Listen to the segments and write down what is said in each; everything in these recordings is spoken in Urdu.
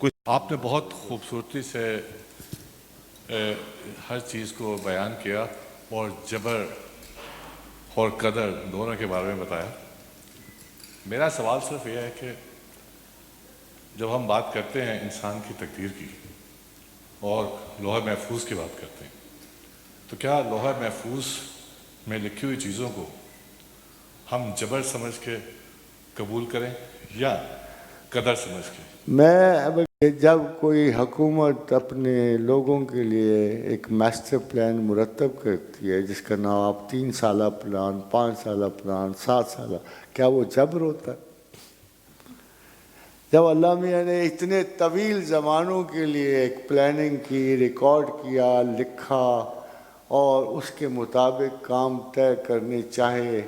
کچھ آپ نے بہت خوبصورتی سے ہر چیز کو بیان کیا اور جبر اور قدر دونوں کے بارے میں بتایا. میرا سوال صرف یہ ہے کہ جب ہم بات کرتے ہیں انسان کی تقدیر کی اور لوح محفوظ کی بات کرتے ہیں تو کیا لوح محفوظ میں لکھی ہوئی چیزوں کو ہم جبر سمجھ کے قبول کریں یا قدر سمجھ کے؟ جب کوئی حکومت اپنے لوگوں کے لیے ایک ماسٹر پلان مرتب کرتی ہے جس کا نام آپ 3 سالہ پلان، 5 سالہ پلان، 7 سالہ، کیا وہ جبر ہوتا ہے؟ جب اللہ میاں نے اتنے طویل زمانوں کے لیے ایک پلاننگ کی، ریکارڈ کیا، لکھا اور اس کے مطابق کام طے کرنے چاہے.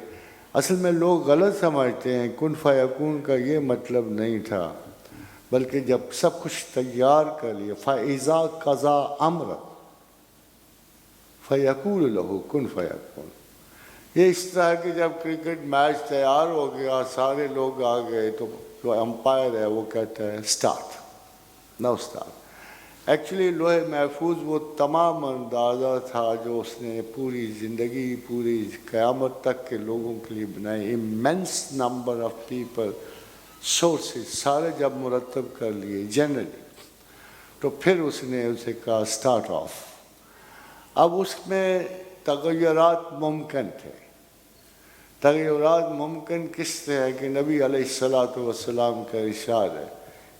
اصل میں لوگ غلط سمجھتے ہیں کن فیکون کا یہ مطلب نہیں تھا، بلکہ جب سب کچھ تیار کر لیا فَإِذَا قَضَىٰ أَمْرًا فَيَقُولُ لَهُ كُن فَيَكُونُ. یہ اس طرح کہ جب کرکٹ میچ تیار ہو گیا، سارے لوگ آ گئے تو جو امپائر ہے وہ کہتا ہے اسٹارٹ، نو اسٹارٹ. ایکچولی لوح محفوظ وہ تمام اندازہ تھا جو اس نے پوری زندگی، پوری قیامت تک کے لوگوں کے لیے بنائی. Immense number of people, sources سارے جب مرتب کر لیے جنرلی، تو پھر اس نے اسے کہا اسٹارٹ آف. اب اس میں تغیرات ممکن تھے. تغیرات ممکن کس طرح ہے کہ نبی علیہ السلام کا ارشاد ہے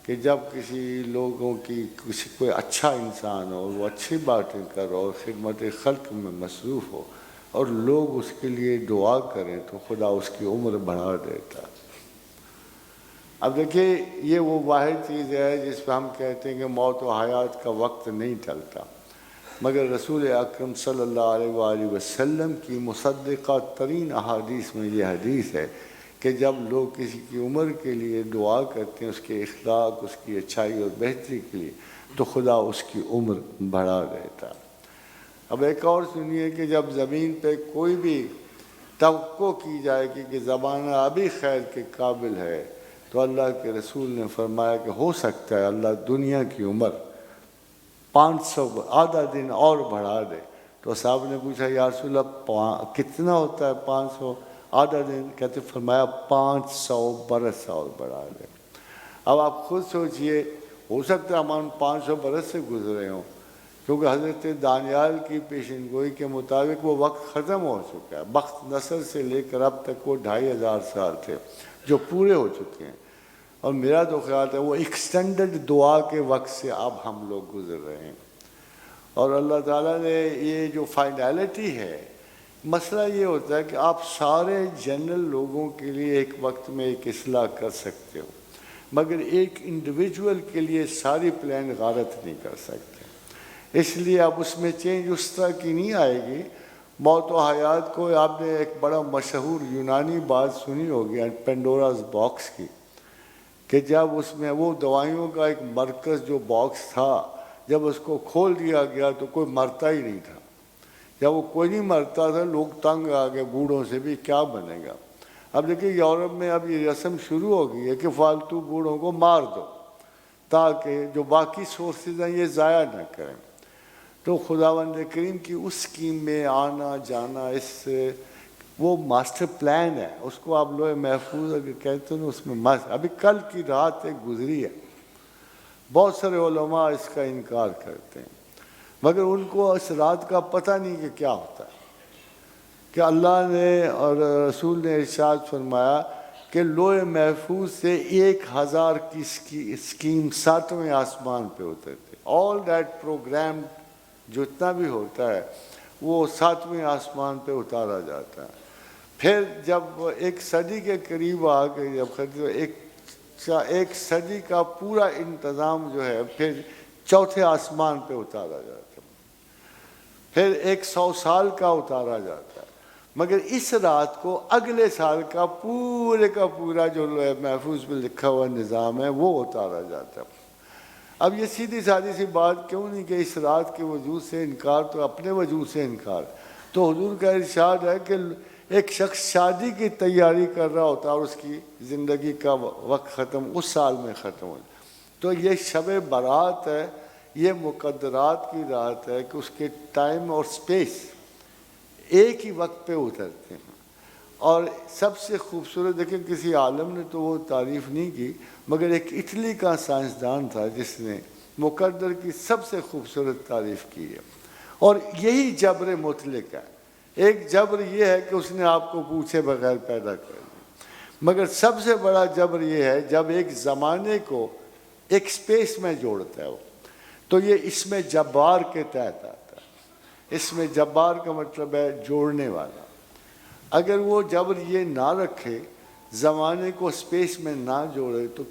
کہ جب کسی لوگوں کی کوئی اچھا انسان ہو، وہ اچھی باتیں کرو اور خدمت خلق میں مصروف ہو اور لوگ اس کے لیے دعا کریں تو خدا اس کی عمر بڑھا دیتا. اب دیکھیے یہ وہ واحد چیز ہے جس پہ ہم کہتے ہیں کہ موت و حیات کا وقت نہیں ٹلتا، مگر رسول اکرم صلی اللہ علیہ وآلہ وسلم کی مصدقہ ترین احادیث میں یہ حدیث ہے کہ جب لوگ کسی کی عمر کے لیے دعا کرتے ہیں، اس کے اخلاق، اس کی اچھائی اور بہتری کے لیے، تو خدا اس کی عمر بڑھا دیتا. اب ایک اور سنیے کہ جب زمین پہ کوئی بھی توقع کی جائے کہ زمانہ ابھی خیر کے قابل ہے، تو اللہ کے رسول نے فرمایا کہ ہو سکتا ہے اللہ دنیا کی عمر 500 آدھا دن اور بڑھا دے. تو صاحب نے پوچھا یا رسول اللہ کتنا ہوتا ہے 500 آدھا دن؟ کہتے فرمایا 500 برس اور بڑھا دے. اب آپ خود سوچئے، ہو سکتا ہے ہم 500 برس سے گزرے ہوں، کیونکہ حضرت دانیال کی پیشن گوئی کے مطابق وہ وقت ختم ہو چکا ہے. بخت نصر سے لے کر اب تک وہ 2500 سال تھے جو پورے ہو چکے ہیں، اور میرا تو خیال ہے وہ ایکسٹینڈڈ دعا کے وقت سے اب ہم لوگ گزر رہے ہیں. اور اللہ تعالیٰ نے یہ جو فائنالٹی ہے، مسئلہ یہ ہوتا ہے کہ آپ سارے جنرل لوگوں کے لیے ایک وقت میں ایک اصلاح کر سکتے ہو، مگر ایک انڈیویجول کے لیے ساری پلان غارت نہیں کر سکتے. اس لیے اب اس میں چینج اس طرح کی نہیں آئے گی. موت و حیات کو آپ نے ایک بڑا مشہور یونانی بات سنی ہوگی پینڈوراز باکس کی، کہ جب اس میں وہ دوائیوں کا ایک مرکز جو باکس تھا، جب اس کو کھول دیا گیا تو کوئی مرتا ہی نہیں تھا. جب وہ کوئی نہیں مرتا تھا، لوگ تنگ آ گئے بوڑھوں سے بھی کیا بنے گا. اب دیکھیے یورپ میں اب یہ رسم شروع ہو گئی ہے کہ فالتو بوڑھوں کو مار دو تاکہ جو باقی سورسز ہیں یہ ضائع نہ کریں. تو خداوند کریم کی اس اسکیم میں آنا جانا، اس وہ ماسٹر پلان ہے، اس کو آپ لوح محفوظ اگر کہتے ہیں اس میں ابھی کل کی رات ایک گزری ہے. بہت سارے علماء اس کا انکار کرتے ہیں، مگر ان کو اس رات کا پتہ نہیں کہ کیا ہوتا ہے. کہ اللہ نے اور رسول نے ارشاد فرمایا کہ لوح محفوظ سے 1000 کی اسکیم 7ویں آسمان پہ اترتے. آل دیٹ پروگرام جتنا بھی ہوتا ہے وہ 7ویں آسمان پہ اتارا جاتا ہے. پھر جب 1 صدی کے قریب آ کے جب ایک صدی کا پورا انتظام جو ہے پھر 4تھے آسمان پہ اتارا جاتا ہے. پھر 100 سال کا اتارا جاتا ہے، مگر اس رات کو اگلے سال کا پورا جو لوح محفوظ میں لکھا ہوا نظام ہے وہ اتارا جاتا ہے. اب یہ سیدھی سادی سی بات کیوں نہیں کہ اس رات کے وجود سے انکار تو اپنے وجود سے انکار. تو حضور کا ارشاد ہے کہ ایک شخص شادی کی تیاری کر رہا ہوتا ہے اور اس کی زندگی کا وقت ختم اس سال میں ختم ہو جائے، تو یہ شب برات ہے، یہ مقدرات کی رات ہے کہ اس کے ٹائم اور سپیس ایک ہی وقت پہ اترتے ہیں۔ اور سب سے خوبصورت دیکھیں، کسی عالم نے تو وہ تعریف نہیں کی، مگر ایک اٹلی کا سائنسدان تھا جس نے مقدر کی سب سے خوبصورت تعریف کی ہے، اور یہی جبر مطلق ہے۔ ایک جبر یہ ہے کہ اس نے آپ کو پوچھے بغیر پیدا کر دیا، مگر سب سے بڑا جبر یہ ہے جب ایک زمانے کو ایک سپیس میں جوڑتا ہے وہ، تو یہ اس میں جبار کے تحت آتا ہے۔ اس میں جبار کا مطلب ہے جوڑنے والا۔ اگر وہ جبر یہ نہ رکھے، زمانے کو سپیس میں نہ جوڑے، تو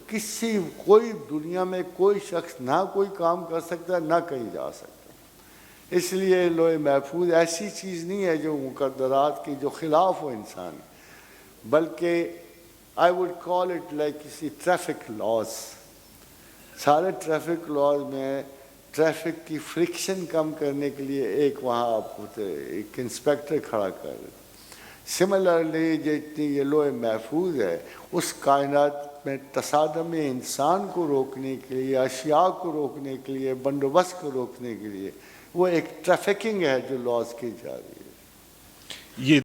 کوئی دنیا میں کوئی شخص نہ کوئی کام کر سکتا ہے، نہ کہیں جا سکتا۔ اس لیے لوح محفوظ ایسی چیز نہیں ہے جو مقدرات کی جو خلاف ہو انسان، بلکہ I would call it like کسی ٹریفک لاز۔ سارے ٹریفک لاز میں ٹریفک کی فرکشن کم کرنے کے لیے ایک وہاں آپ ہوتے ایک انسپیکٹر کھڑا کر دیتے۔ سملرلی جتنی یہ لوح محفوظ ہے، اس کائنات میں تصادم انسان کو روکنے کے لیے، اشیاء کو روکنے کے لیے، بندوبست کو روکنے کے لیے وہ ایک ٹریفکنگ ہے جو لاز کی جا رہی ہے۔ یہ